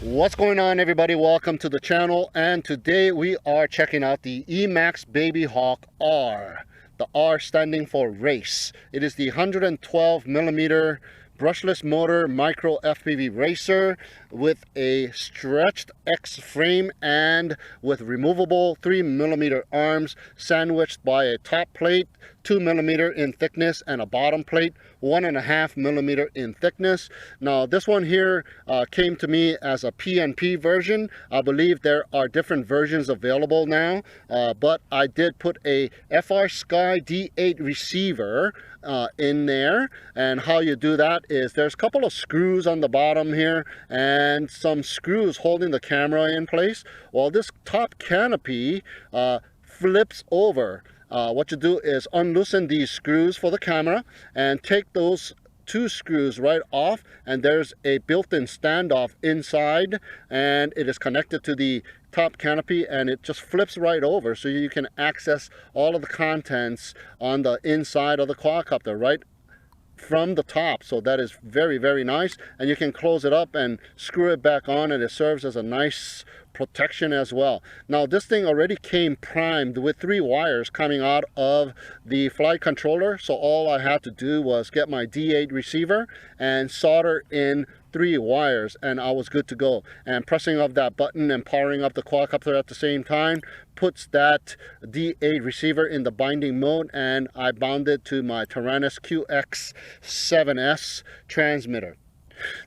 What's going on, everybody? Welcome to the channel, and today we are checking out the EMAX Babyhawk R. The R standing for race. It is the 112 millimeter brushless motor micro FPV racer with a stretched X frame and with removable 3 millimeter arms sandwiched by a top plate 2 millimeter in thickness and a bottom plate 1.5 millimeter in thickness. Now this one here came to me as a PNP version. I believe there are different versions available now, but I did put a FR Sky D8 receiver in there. And how you do that is there's a couple of screws on the bottom here and some screws holding the camera in place. Well, this top canopy flips over. What you do is unloosen these screws for the camera and take those two screws right off, and there's a built-in standoff inside, and it is connected to the top canopy, and it just flips right over so you can access all of the contents on the inside of the quadcopter right from the top. So that is very, very nice, and you can close it up and screw it back on, and it serves as a nice protection as well. Now this thing already came primed with 3 wires coming out of the flight controller, so all I had to do was get my D8 receiver and solder in 3 wires, and I was good to go. And pressing of that button and powering up the quadcopter at the same time puts that D8 receiver in the binding mode, and I bound it to my Taranis QX7S transmitter.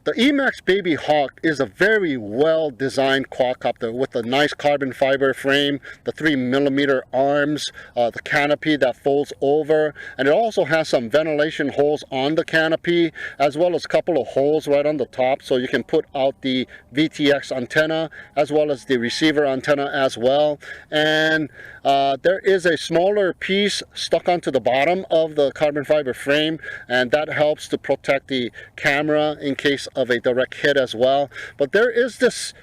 The EMAX Babyhawk is a very well designed quadcopter with a nice carbon fiber frame, the 3 millimeter arms, the canopy that folds over, and it also has some ventilation holes on the canopy, as well as a couple of holes right on the top so you can put out the VTX antenna as well as the receiver antenna as well. And there is a smaller piece stuck onto the bottom of the carbon fiber frame, and that helps to protect the camera in case of a direct hit as well. But there is this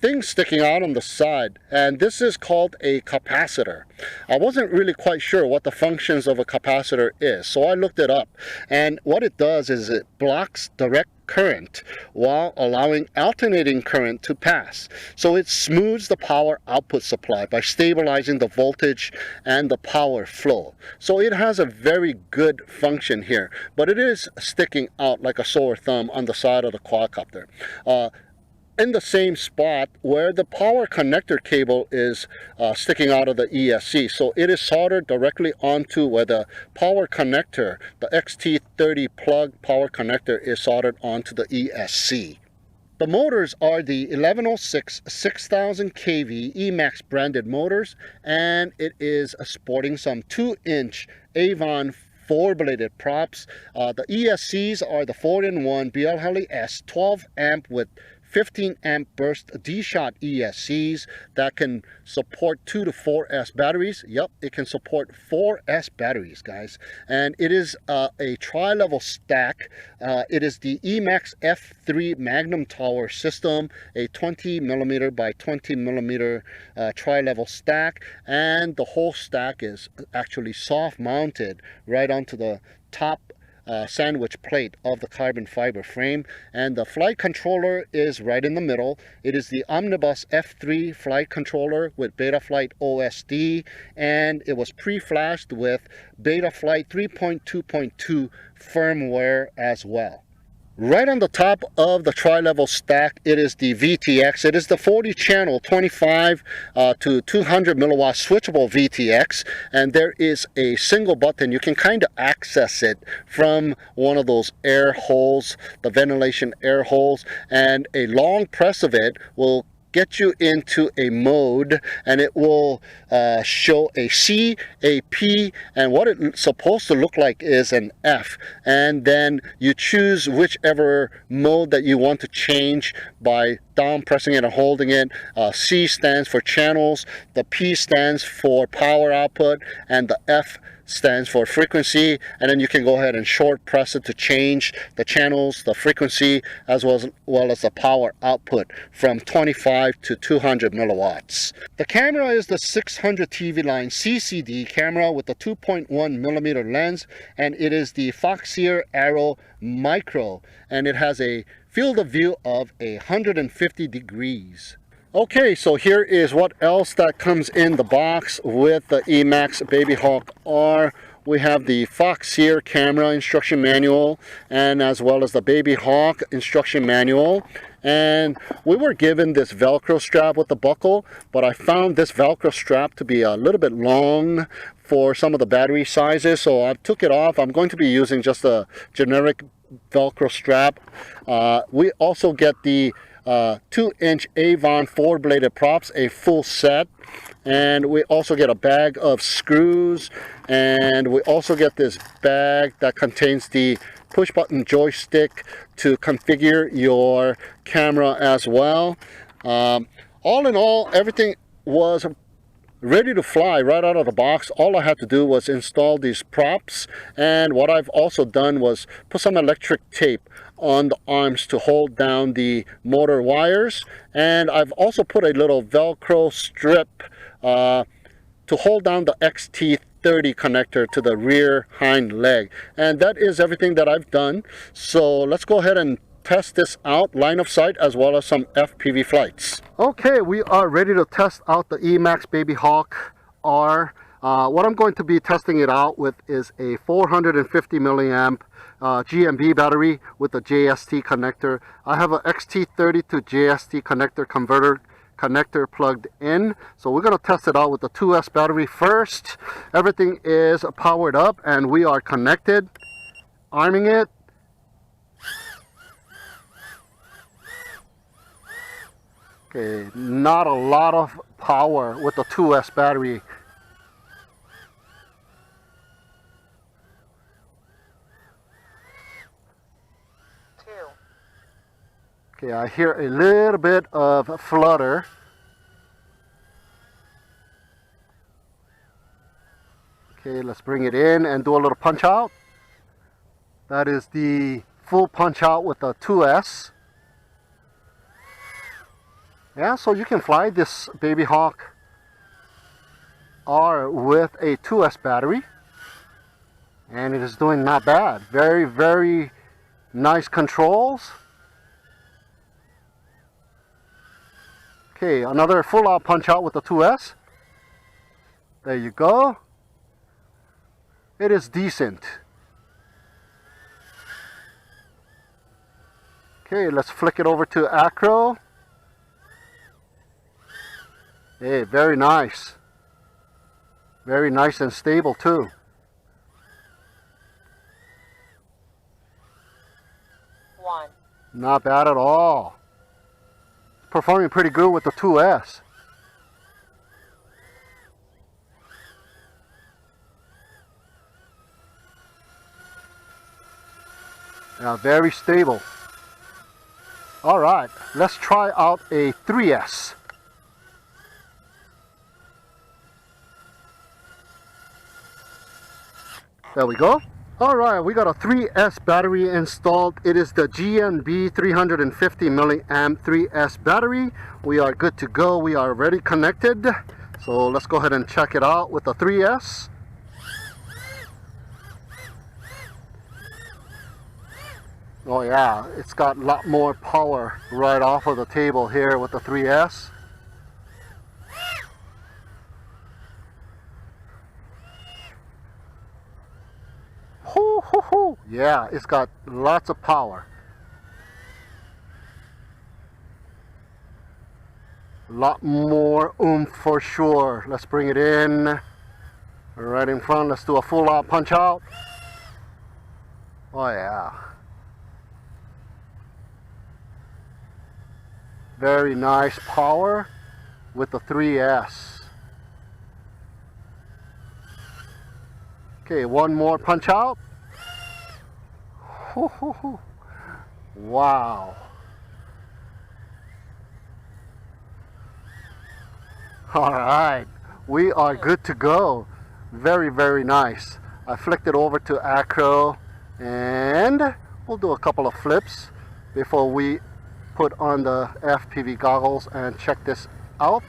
thing sticking out on the side, and this is called a capacitor. I wasn't really quite sure what the functions of a capacitor is, so I looked it up, and what it does is it blocks direct current while allowing alternating current to pass. So it smooths the power output supply by stabilizing the voltage and the power flow. So it has a very good function here, but it is sticking out like a sore thumb on the side of the quadcopter. In the same spot where the power connector cable is sticking out of the ESC. So it is soldered directly onto where the power connector, the XT30 plug power connector, is soldered onto the ESC. The motors are the 1106 6000 kV EMAX branded motors, and it is sporting some 2-inch Avon 4-bladed props. The ESCs are the 4-in-1 BL Heli S 12 amp with 15 amp burst D-Shot ESCs that can support 2 to 4S batteries. Yep, it can support 4S batteries, guys. And it is a tri-level stack. It is the EMAX F3 Magnum Tower system, a 20 millimeter by 20 millimeter tri-level stack, and the whole stack is actually soft mounted right onto the top sandwich plate of the carbon fiber frame, and the flight controller is right in the middle. It is the Omnibus F3 flight controller with Betaflight OSD, and it was pre-flashed with Betaflight 3.2.2 firmware as well. Right on the top of the tri-level stack, it is the VTX. It is the 40-channel 25 to 200 milliwatt switchable VTX, and there is a single button. You can kind of access it from one of those air holes, the ventilation air holes, and a long press of it will get you into a mode, and it will show a C, a P, and what it's supposed to look like is an F. And then you choose whichever mode that you want to change by down pressing it and holding it. C stands for channels, the P stands for power output, and the F stands for frequency, and then you can go ahead and short press it to change the channels, the frequency, as well as the power output from 25 to 200 milliwatts. The camera is the 600 TV line CCD camera with a 2.1 millimeter lens, and it is the Foxeer Arrow Micro, and it has a field of view of 150 degrees. Okay, so here is what else that comes in the box with the EMAX Babyhawk R. We have the Fox Seer camera instruction manual, and as well as the Babyhawk instruction manual. And we were given this Velcro strap with the buckle, but I found this Velcro strap to be a little bit long for some of the battery sizes, so I took it off. I'm going to be using just a generic Velcro strap. We also get the 2-inch Avon 4-bladed props, a full set, and we also get a bag of screws, and we also get this bag that contains the push button joystick to configure your camera as well. All in all, everything was ready to fly right out of the box. All I had to do was install these props, and what I've also done was put some electric tape on the arms to hold down the motor wires, and I've also put a little Velcro strip to hold down the XT30 connector to the rear hind leg. And that is everything that I've done. So let's go ahead and test this out, line of sight, as well as some FPV flights. Okay, we are ready to test out the EMAX Babyhawk R. What I'm going to be testing it out with is a 450 milliamp GMB battery with a JST connector. I have a XT30 to JST connector plugged in, so we're going to test it out with the 2S battery first. Everything is powered up and we are connected. Arming it. Okay, not a lot of power with the 2S battery. Okay, I hear a little bit of flutter. Okay, let's bring it in and do a little punch out. That is the full punch out with the 2S. Yeah, so you can fly this Babyhawk R with a 2S battery, and it is doing not bad. Very, very nice controls. Okay, another full out punch out with the 2S. There you go. It is decent. Okay, let's flick it over to acro. Hey, very nice. Very nice and stable too. One. Not bad at all. Performing pretty good with the 2S. Yeah, very stable. All right, let's try out a 3S. There we go. Alright, we got a 3S battery installed. It is the GNB 350 milliamp 3S battery. We are good to go. We are already connected. So let's go ahead and check it out with the 3S. Oh yeah, it's got a lot more power right off of the table here with the 3S. Yeah, it's got lots of power. A lot more oomph for sure. Let's bring it in. Right in front. Let's do a full out punch out. Oh yeah. Very nice power with the 3S. Okay, one more punch out. Wow. All right, we are good to go. Very, very nice. I flicked it over to acro and we'll do a couple of flips before we put on the FPV goggles and check this out.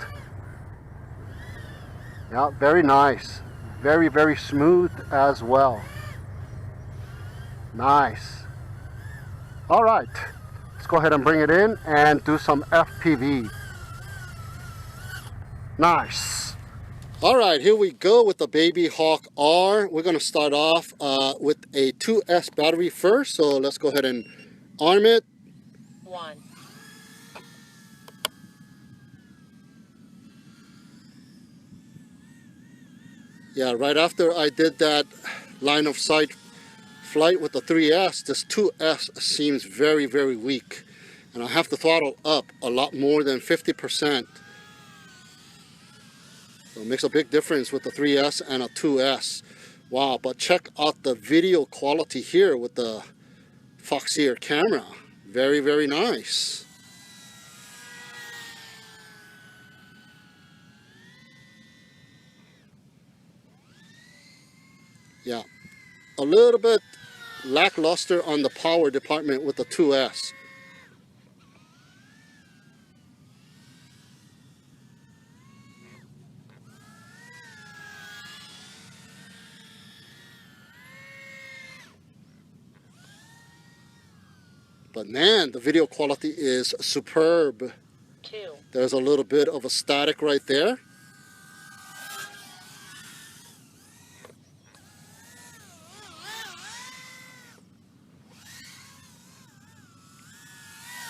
Yeah, very nice. Very, very smooth as well. Nice. All right, let's go ahead and bring it in and do some FPV. Nice. All right, here we go with the Babyhawk R. We're going to start off with a 2S battery first. So let's go ahead and arm it. 1. Yeah, right after I did that line of sight flight with the 3S, this 2S seems very, very weak. And I have to throttle up a lot more than 50%. So it makes a big difference with the 3S and a 2S. Wow, but check out the video quality here with the Foxeer camera. Very, very nice. Yeah, a little bit lackluster on the power department with the 2S. But man, the video quality is superb. 2. There's a little bit of a static right there.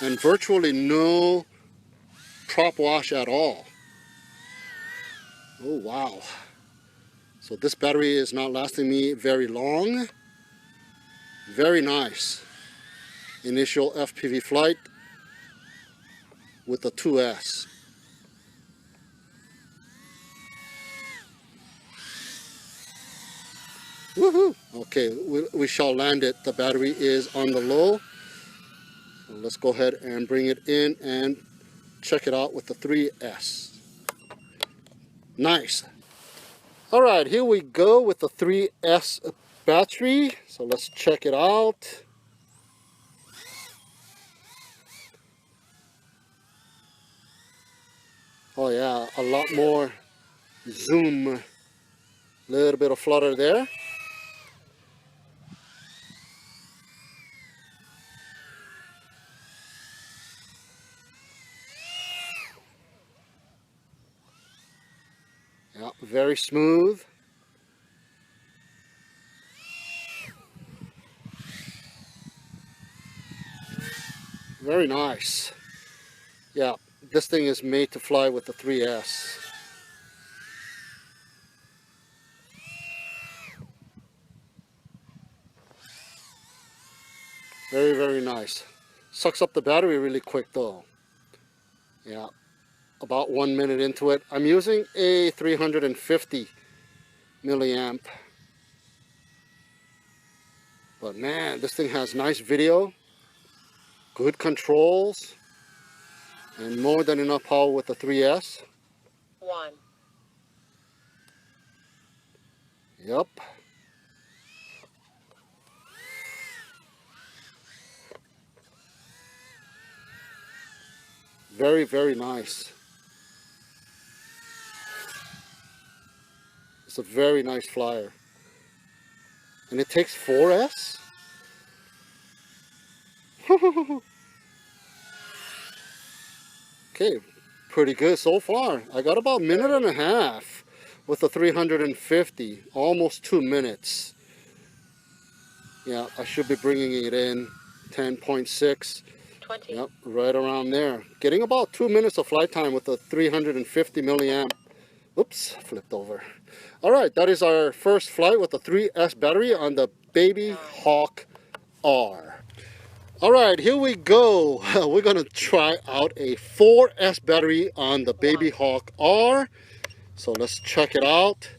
And virtually no prop wash at all. Oh wow. So this battery is not lasting me very long. Very nice. Initial FPV flight with the 2S. Woohoo! Okay, we shall land it. The battery is on the low. So let's go ahead and bring it in and check it out with the 3S. Nice. All right, here we go with the 3S battery. So let's check it out. Oh yeah, a lot more zoom. Little bit of flutter there. Yeah, very smooth. Very nice. Yeah, this thing is made to fly with the 3S. Very, very nice. Sucks up the battery really quick though. Yeah, about 1 minute into it. I'm using a 350 milliamp. But man, this thing has nice video, good controls, and more than enough power with the 3S. 1. Yep. Very, very nice. It's a very nice flyer. And it takes 4S? Okay, pretty good so far. I got about a minute and a half with the 350, almost 2 minutes. Yeah, I should be bringing it in 10.6. 20. Yep, right around there. Getting about 2 minutes of flight time with the 350 milliamp. Oops, flipped over. All right, that is our first flight with the 3S battery on the Babyhawk R. All right, here we go. We're gonna try out a 4S battery on the Babyhawk R. So let's check it out.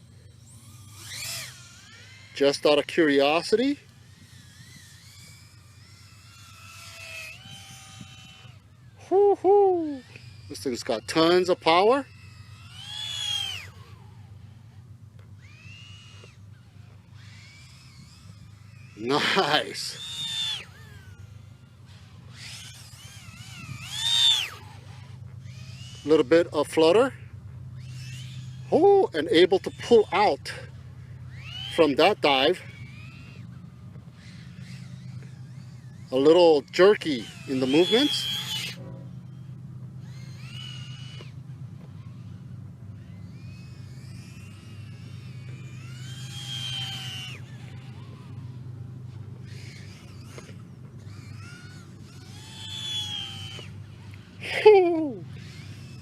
Just out of curiosity. Woo-hoo. This thing's got tons of power. Nice. A little bit of flutter. Oh, and able to pull out from that dive. a little jerky in the movements.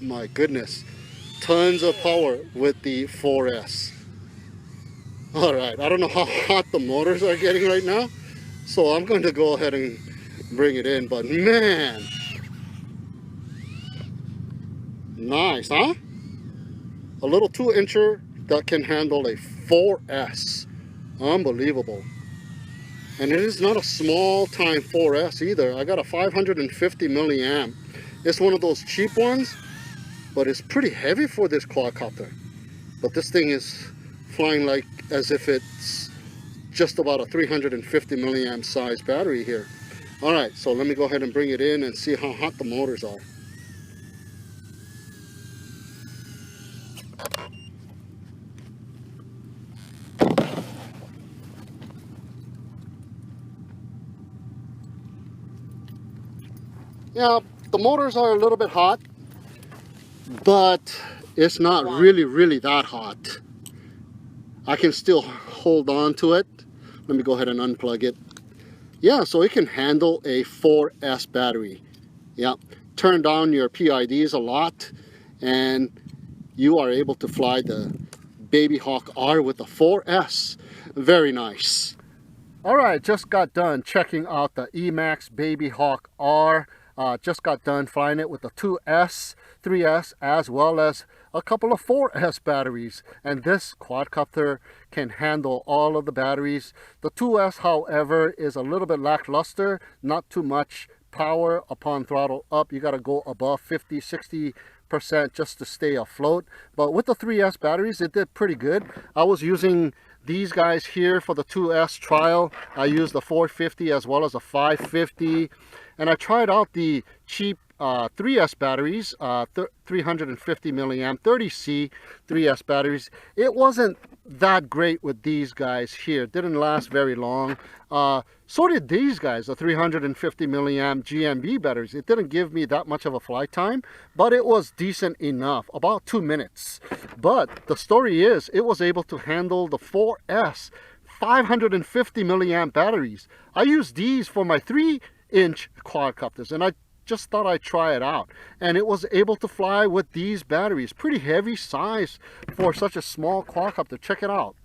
My goodness, tons of power with the 4S. All right, I don't know how hot the motors are getting right now, so I'm going to go ahead and bring it in, but man, nice, huh? A little 2-incher that can handle a 4S. Unbelievable. And it is not a small time 4S either. I got a 550 milliamp. It's one of those cheap ones, but it's pretty heavy for this quadcopter. But this thing is flying like as if it's just about a 350 milliamp size battery here. All right, so let me go ahead and bring it in and see how hot the motors are. Yeah, the motors are a little bit hot, but it's not really that hot. I can still hold on to it. Let me go ahead and unplug it. Yeah, so it can handle a 4S battery. Yeah, turn down your PIDs a lot and you are able to fly the Babyhawk R with the 4S. Very nice. All right, just got done checking out the EMAX Babyhawk R. Just got done flying it with the 2S, 3S, as well as a couple of 4S batteries. And this quadcopter can handle all of the batteries. The 2S, however, is a little bit lackluster, not too much power upon throttle up. You got to go above 50, 60% just to stay afloat. But with the 3S batteries, it did pretty good. I was using these guys here for the 2S trial. I used the 450 as well as a 550. And I tried out the cheap 3S batteries, 350 milliamp 30C 3S batteries. It wasn't that great with these guys here. It didn't last very long. So did these guys, the 350 milliamp GMB batteries. It didn't give me that much of a flight time, but it was decent enough, about 2 minutes. But the story is, it was able to handle the 4S 550 milliamp batteries. I used these for my 3-inch quadcopters, and I just thought I'd try it out, and it was able to fly with these batteries. Pretty heavy size for such a small quadcopter. Check it out.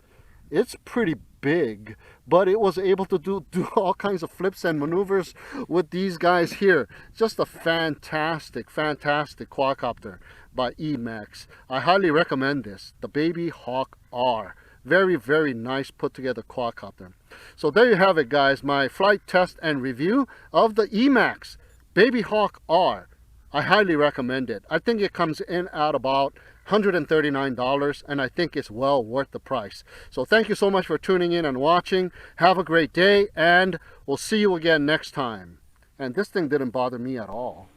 It's pretty big, but it was able to do all kinds of flips and maneuvers with these guys here. Just a fantastic quadcopter by EMAX. I highly recommend this, the Babyhawk R. Very nice put together quadcopter. So there you have it, guys, my flight test and review of the EMAX Babyhawk R. I highly recommend it. I think it comes in at about $139, and I think it's well worth the price. So thank you so much for tuning in and watching. Have a great day, and we'll see you again next time. And this thing didn't bother me at all.